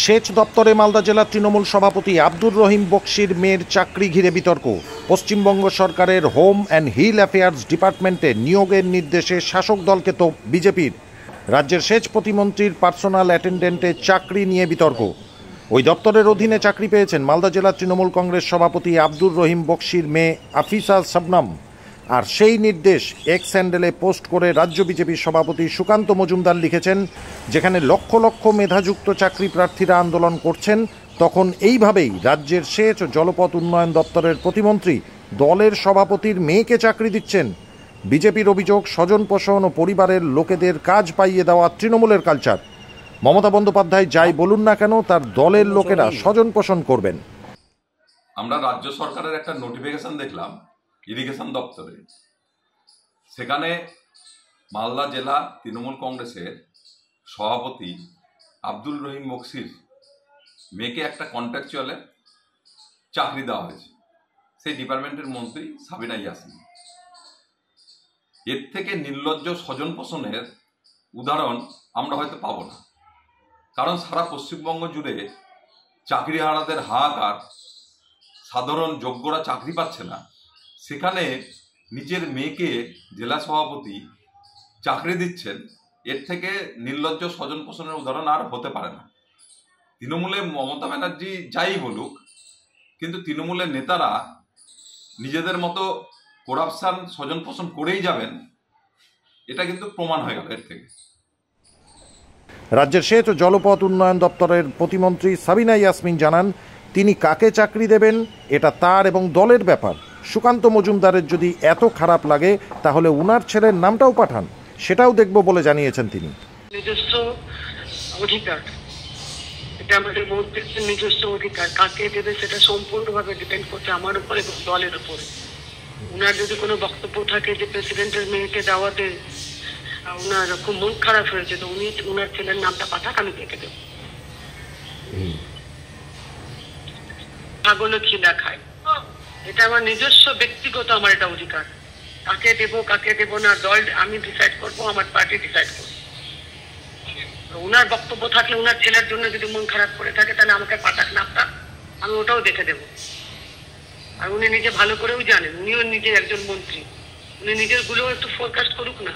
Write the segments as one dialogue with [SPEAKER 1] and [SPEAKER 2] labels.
[SPEAKER 1] সেচ দপ্তরে মালদা জেলার তৃণমূল সভাপতি আব্দুর রহিম বক্সির মেয়ের চাকরি ঘিরে বিতর্ক। পশ্চিমবঙ্গ সরকারের হোম অ্যান্ড হিল অ্যাফেয়ার্স ডিপার্টমেন্টে নিয়োগের নির্দেশে শাসক দলকে তো বিজেপির। রাজ্যের সেচ প্রতিমন্ত্রীর পার্সোনাল অ্যাটেন্ডেন্টে চাকরি নিয়ে বিতর্ক। ওই দপ্তরের অধীনে চাকরি পেয়েছেন মালদা জেলার তৃণমূল কংগ্রেস সভাপতি আব্দুর রহিম বক্সির মেয়ে আফিসা শবনম। আর সেই নির্দেশ এক্স হ্যান্ডেলে পোস্ট করে রাজ্য বিজেপির সভাপতি সুকান্ত মজুমদার লিখেছেন, যেখানে লক্ষ লক্ষ মেধাযুক্ত চাকরি প্রার্থীরা আন্দোলন করছেন, তখন এইভাবেই রাজ্যের সেচ ও জলপথ উন্নয়ন দপ্তরের প্রতিমন্ত্রী দলের সভাপতির মেয়েকে চাকরি দিচ্ছেন। বিজেপির অভিযোগ, স্বজন পোষণ ও পরিবারের লোকেদের কাজ পাইয়ে দেওয়া তৃণমূলের কালচার। মমতা বন্দ্যোপাধ্যায় যাই বলুন না কেন, তার দলের লোকেরা স্বজন পোষণ করবেন।
[SPEAKER 2] আমরা রাজ্য সরকারের একটা নোটিফিকেশন দেখলাম ইরিগেশন দপ্তরে, সেখানে মালদা জেলা তৃণমূল কংগ্রেসের সভাপতি আব্দুল রহিম বক্সির মেয়েকে একটা কন্ট্রাকচুয়ালে চাকরি দেওয়া হয়েছে, সেই ডিপার্টমেন্টের মন্ত্রী সাবিনা ইয়াসমিন। এর থেকে নির্লজ্জ স্বজন পোষণের উদাহরণ আমরা হয়তো পাবো না, কারণ সারা পশ্চিমবঙ্গ জুড়ে চাকরিহারাদের হাহাকার, সাধারণ যোগ্যরা চাকরি পাচ্ছে না, সেখানে নিজের মেয়েকে জেলা সভাপতি চাকরি দিচ্ছেন। এর থেকে নির্লজ্জ স্বজন পোষণের উদাহরণ আর হতে পারে না। তৃণমূলে মমতা ব্যানার্জি যাই বলুক, কিন্তু তৃণমূলের নেতারা নিজেদের মতো করাপশন স্বজন পোষণ করেই যাবেন, এটা কিন্তু প্রমাণ হয়ে গেল এর থেকে।
[SPEAKER 1] রাজ্যের সেচ ও জলপথ উন্নয়ন দপ্তরের প্রতিমন্ত্রী সাবিনা ইয়াসমিন জানান, তিনি কাকে চাকরি দেবেন এটা তার এবং দলের ব্যাপার। সুকান্ত মজুমদারের যদি এত খারাপ লাগে, তাহলে উনার ছেলের নামটাও পাঠান, সেটাও দেখব বলে জানিয়েছেন তিনি।
[SPEAKER 3] নিজস্ব অধিকার, এটা আমাদের মন্ত্রীর নিজস্ব অধিকার, কাকে দেবে সেটা সম্পূর্ণভাবে ডিপেন্ড করছে আমার উপর এবং দলের উপরে। উনার যদি কোনো বক্তব্য থাকে যে প্রেসিডেন্টের মেয়েকে দেওয়াতে উনার খুব মন খারাপ হয়েছে, তো উনি উনার ছেলের নামটা পাঠাক, আমি দেখে দেবো। ছাগলও খিদা খায়, এটা আমার নিজস্ব ব্যক্তিগত, আমার এটা অধিকার। কাকে দেব না দল আমি ডিসাইড করবো, আমার পার্টি ডিসাইড করবো। উনার বক্তব্য থাকলে উনার ছেলের জন্য যদি মন খারাপ করে থাকে, তাহলে আমাকে পাঠাক নামটা, আমি ওটাও দেখে দেব। আর উনি নিজে ভালো করেও জানেন, উনিও নিজে একজন মন্ত্রী, উনি নিজের গুলো একটু ফোরকাস্ট করুক না,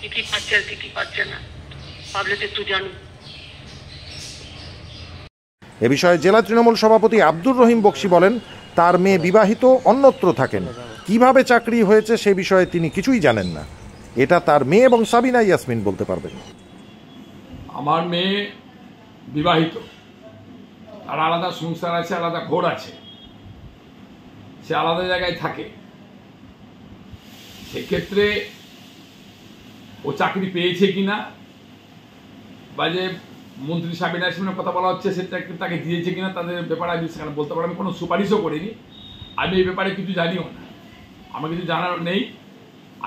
[SPEAKER 3] কি কি পাচ্ছে আর কি কি পাচ্ছে না, পাবলিক একটু জানুক।
[SPEAKER 1] এ বিষয়ে জেলা তৃণমূল সভাপতি আব্দুর রহিম বক্সি বলেন, তার মেয়ে বিবাহিত, অন্যত্র থাকেন, কিভাবে চাকরি হয়েছে সে বিষয়ে তিনি কিছুই জানেন না। এটা তার মেয়ে এবং সাবিনা ইয়াসমিন বলতে পারবেন।
[SPEAKER 4] আমার মেয়ে বিবাহিত, আর আলাদা সংসার আছে, আলাদা ঘর আছে, সে আলাদা জায়গায় থাকে। সেক্ষেত্রে ও চাকরি পেয়েছে কিনা, বা যে মন্ত্রী সাবিনা ইয়াসমিনের কথা বলা হচ্ছে সে চাকরি তাকে দিয়েছে কিনা, তাদের ব্যাপারে আমি সেখানে বলতে পারবো। আমি কোনো সুপারিশও করিনি, আমি এই ব্যাপারে কিছু জানিও না, আমার কিছু জানার নেই।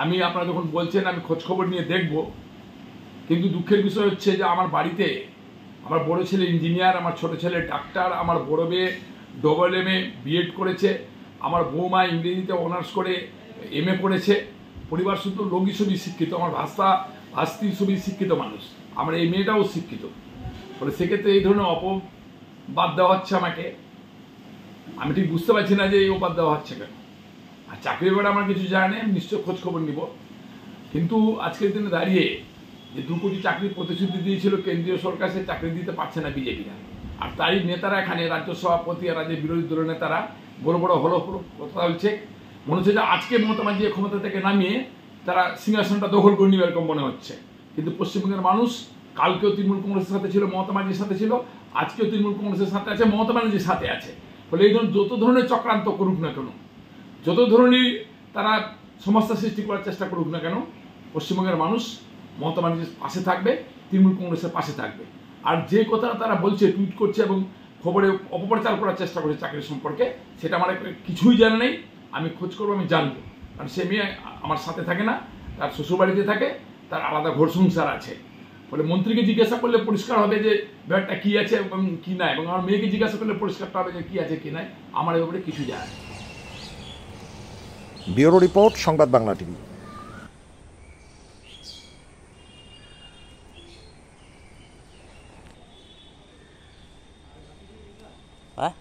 [SPEAKER 4] আমি আপনারা যখন বলছেন আমি খোঁজখবর নিয়ে দেখব, কিন্তু দুঃখের বিষয় হচ্ছে যে আমার বাড়িতে আমার বড় ছেলে ইঞ্জিনিয়ার, আমার ছোট ছেলে ডাক্তার, আমার বড় মেয়ে AA বিএড করেছে, আমার বৌমা ইংরেজিতে অনার্স করে MA পড়েছে। পরিবার শুধু লোকই সবই শিক্ষিত, আমার ভাস্তি সবই শিক্ষিত মানুষ, আমার এই মেয়েটাও শিক্ষিত। ফলে সেক্ষেত্রে এই ধরনের অপবাদ দেওয়া হচ্ছে আমাকে, আমি ঠিক বুঝতে পারছি না যে এই অপবাদ দেওয়া হচ্ছে কেন। আর চাকরির ব্যাপারে আমার কিছু জানে, আমি নিশ্চয় খোঁজ খবর নিব। কিন্তু আজকের দিনে দাঁড়িয়ে যে 2 কোটি চাকরির প্রতিশ্রুতি দিয়েছিল কেন্দ্রীয় সরকার, সে চাকরি দিতে পারছে না বিজেপিরা। আর তারই নেতারা এখানে রাজ্য সভাপতি আর রাজ্যের বিরোধী দলের নেতারা বড় বড় হলো কথা বলছে। মনে হচ্ছে যে আজকে মমতা ব্যানার্জি ক্ষমতা থেকে নামিয়ে তারা সিংহাসনটা দখল করে নিবে, এরকম মনে হচ্ছে। কিন্তু পশ্চিমবঙ্গের মানুষ কালকেও তৃণমূল কংগ্রেসের সাথে ছিল, মমতা ব্যানার্জির সাথে ছিল, আজকেও তৃণমূল কংগ্রেসের সাথে আছে, মমতা ব্যানার্জির সাথে আছে। ফলে এই ধরনের যত ধরনের চক্রান্ত করুক না কেন, যত ধরনের তারা সমস্যা সৃষ্টি করার চেষ্টা করুক না কেন, পশ্চিমবঙ্গের মানুষ মমতা ব্যানার্জির পাশে থাকবে, তৃণমূল কংগ্রেসের পাশে থাকবে। আর যে কথা তারা বলছে, টুইট করছে এবং খবরে অপপ্রচার করার চেষ্টা করছে চাকরি সম্পর্কে, সেটা আমার কিছুই জানা নেই। আমি খোঁজ করবো, আমি জানবো। কারণ সে মেয়ে আমার সাথে থাকে না, তার শ্বশুরবাড়িতে থাকে, তার আলাদা ঘর সংসার আছে। ফলে মন্ত্রীকে জিজ্ঞাসা করলে পরিষ্কার হবে যে ব্যাপারটা কী আছে এবং কী নাই, এবং আমার মেয়েকে জিজ্ঞাসা করলে পরিষ্কারটা হবে যে কী আছে কী নাই। আমার এ ব্যাপারে কিছু জানা নেই।
[SPEAKER 1] ব্যুরো রিপোর্ট, সংবাদ বাংলা টিভি।
[SPEAKER 5] হ্যাঁ